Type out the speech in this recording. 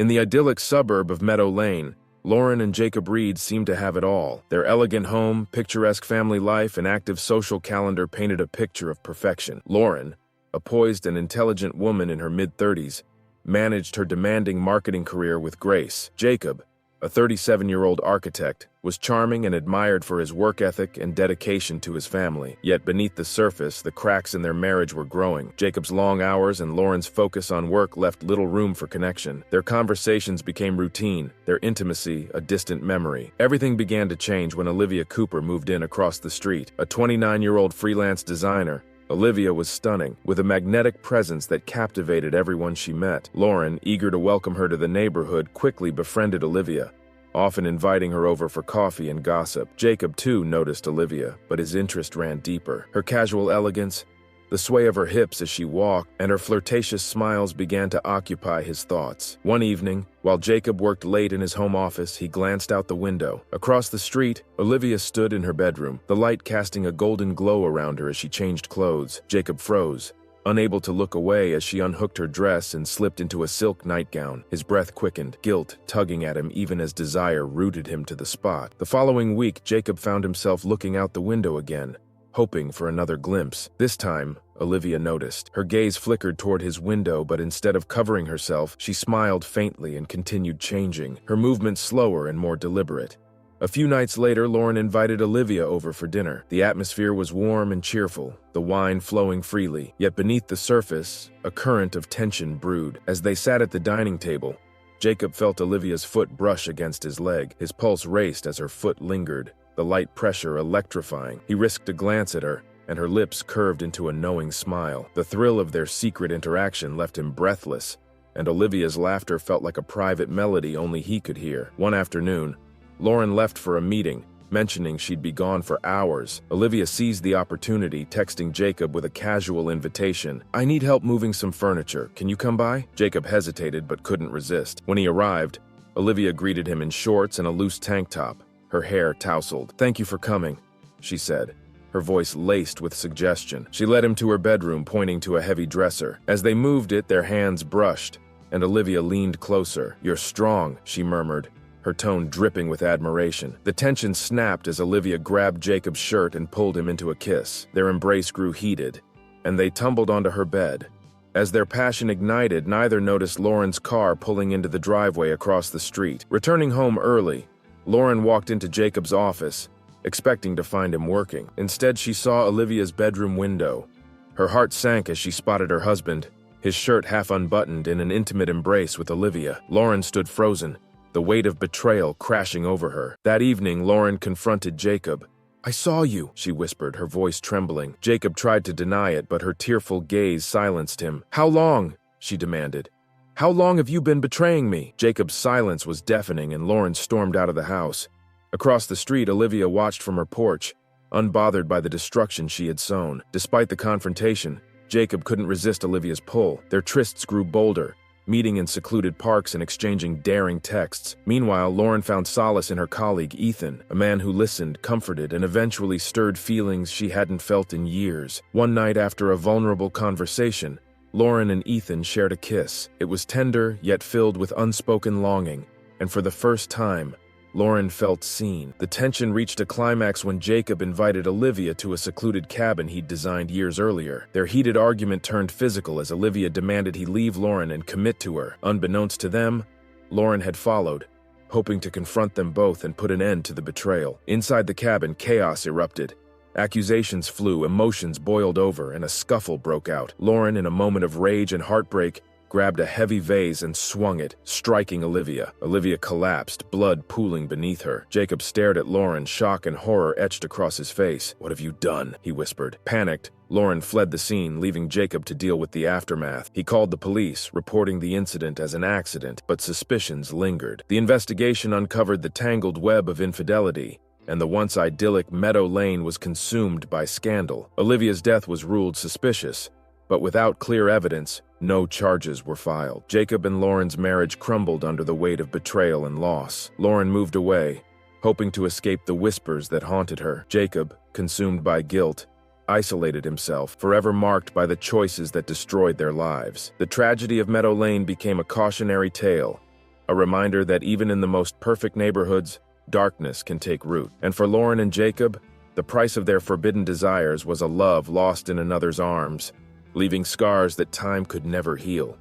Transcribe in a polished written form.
In the idyllic suburb of Meadow Lane, Lauren and Jacob Reed seemed to have it all. Their elegant home, picturesque family life, and active social calendar painted a picture of perfection. Lauren, a poised and intelligent woman in her mid-30s, managed her demanding marketing career with grace. Jacob, a 37-year-old architect, was charming and admired for his work ethic and dedication to his family. Yet beneath the surface, the cracks in their marriage were growing. Jacob's long hours and Lauren's focus on work left little room for connection. Their conversations became routine, their intimacy a distant memory. Everything began to change when Olivia Cooper moved in across the street. A 29-year-old freelance designer, Olivia was stunning, with a magnetic presence that captivated everyone she met. Lauren, eager to welcome her to the neighborhood, quickly befriended Olivia, often inviting her over for coffee and gossip. Jacob, too, noticed Olivia, but his interest ran deeper. Her casual elegance, the sway of her hips as she walked, and her flirtatious smiles began to occupy his thoughts. One evening, while Jacob worked late in his home office, he glanced out the window. Across the street, Olivia stood in her bedroom, the light casting a golden glow around her as she changed clothes. Jacob froze, unable to look away as she unhooked her dress and slipped into a silk nightgown. His breath quickened, guilt tugging at him even as desire rooted him to the spot. The following week, Jacob found himself looking out the window again, hoping for another glimpse. This time, Olivia noticed. Her gaze flickered toward his window, but instead of covering herself, she smiled faintly and continued changing, her movements slower and more deliberate. A few nights later, Lauren invited Olivia over for dinner. The atmosphere was warm and cheerful, the wine flowing freely. Yet beneath the surface, a current of tension brewed. As they sat at the dining table, Jacob felt Olivia's foot brush against his leg. His pulse raced as her foot lingered, the light pressure electrifying. He risked a glance at her, and her lips curved into a knowing smile. The thrill of their secret interaction left him breathless, and Olivia's laughter felt like a private melody only he could hear. One afternoon, Lauren left for a meeting, mentioning she'd be gone for hours. Olivia seized the opportunity, texting Jacob with a casual invitation. "I need help moving some furniture. Can you come by?" Jacob hesitated but couldn't resist. When he arrived, Olivia greeted him in shorts and a loose tank top, her hair tousled. "Thank you for coming," she said, her voice laced with suggestion. She led him to her bedroom, pointing to a heavy dresser. As they moved it, their hands brushed, and Olivia leaned closer. "You're strong," she murmured, her tone dripping with admiration. The tension snapped as Olivia grabbed Jacob's shirt and pulled him into a kiss. Their embrace grew heated, and they tumbled onto her bed. As their passion ignited, neither noticed Lauren's car pulling into the driveway across the street. Returning home early, Lauren walked into Jacob's office, expecting to find him working. Instead, she saw Olivia's bedroom window. Her heart sank as she spotted her husband, his shirt half unbuttoned, in an intimate embrace with Olivia. Lauren stood frozen, the weight of betrayal crashing over her. That evening, Lauren confronted Jacob. "I saw you," she whispered, her voice trembling. Jacob tried to deny it, but her tearful gaze silenced him. "How long?" she demanded. "How long have you been betraying me?" Jacob's silence was deafening, and Lauren stormed out of the house. Across the street, Olivia watched from her porch, unbothered by the destruction she had sown. Despite the confrontation, Jacob couldn't resist Olivia's pull. Their trysts grew bolder, meeting in secluded parks and exchanging daring texts. Meanwhile, Lauren found solace in her colleague, Ethan, a man who listened, comforted, and eventually stirred feelings she hadn't felt in years. One night after a vulnerable conversation, Lauren and Ethan shared a kiss. It was tender, yet filled with unspoken longing, and for the first time, Lauren felt seen. The tension reached a climax when Jacob invited Olivia to a secluded cabin he'd designed years earlier. Their heated argument turned physical as Olivia demanded he leave Lauren and commit to her. Unbeknownst to them, Lauren had followed, hoping to confront them both and put an end to the betrayal. Inside the cabin, chaos erupted. Accusations flew, emotions boiled over, and a scuffle broke out. Lauren, in a moment of rage and heartbreak, grabbed a heavy vase and swung it, striking Olivia. Olivia collapsed, blood pooling beneath her. Jacob stared at Lauren, shock and horror etched across his face. "What have you done?" he whispered. Panicked, Lauren fled the scene, leaving Jacob to deal with the aftermath. He called the police, reporting the incident as an accident, but suspicions lingered. The investigation uncovered the tangled web of infidelity, and the once idyllic Meadow Lane was consumed by scandal. Olivia's death was ruled suspicious, but without clear evidence, no charges were filed. Jacob and Lauren's marriage crumbled under the weight of betrayal and loss. Lauren moved away, hoping to escape the whispers that haunted her. Jacob, consumed by guilt, isolated himself, forever marked by the choices that destroyed their lives. The tragedy of Meadow Lane became a cautionary tale, a reminder that even in the most perfect neighborhoods, darkness can take root. And for Lauren and Jacob, the price of their forbidden desires was a love lost in another's arms, leaving scars that time could never heal.